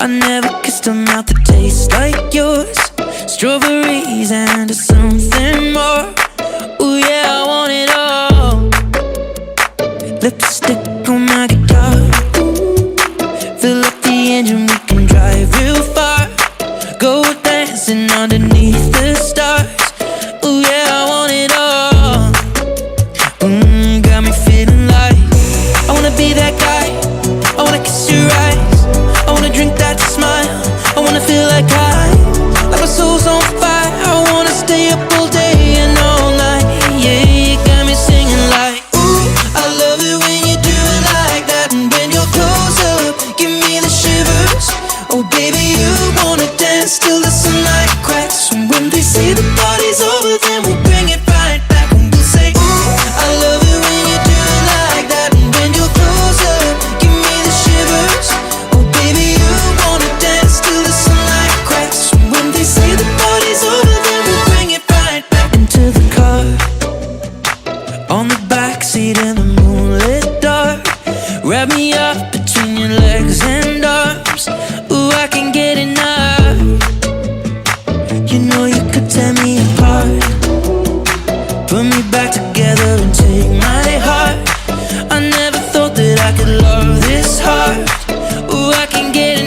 I never kissed a mouth that tastes like yours. Strawberries and something more. Ooh yeah, I want it all. Lipstick on my guitar. Fill up the engine, we can drive real far. Go dancing underneath the stars. Ooh yeah, I want it all. Got me feeling like I wanna be that guy. I wanna kiss your eyes. I wanna drink that smile. I wanna feel like my soul's on fire. I wanna stay up all day and all night. Yeah, you got me singing like, ooh, I love it when you do it like that. And when you're close up, give me the shivers. Oh baby, you wanna dance till the sunlight cracks. And when they say the party's over, then we'll bring it right back. And we'll say, ooh, I love it when you do it like that. And when you're close up, give me the shivers. Oh baby, you wanna dance till the sunlight cracks. And when they say the party's over, then we'll bring it right back. Into the car, on the backseat in the moonlit dark. Wrap me up between your legs and arms. Ooh, I can get enough. You know you could tear me apart. Put me back together and take my heart. I never thought that I could love this hard. Ooh, I can get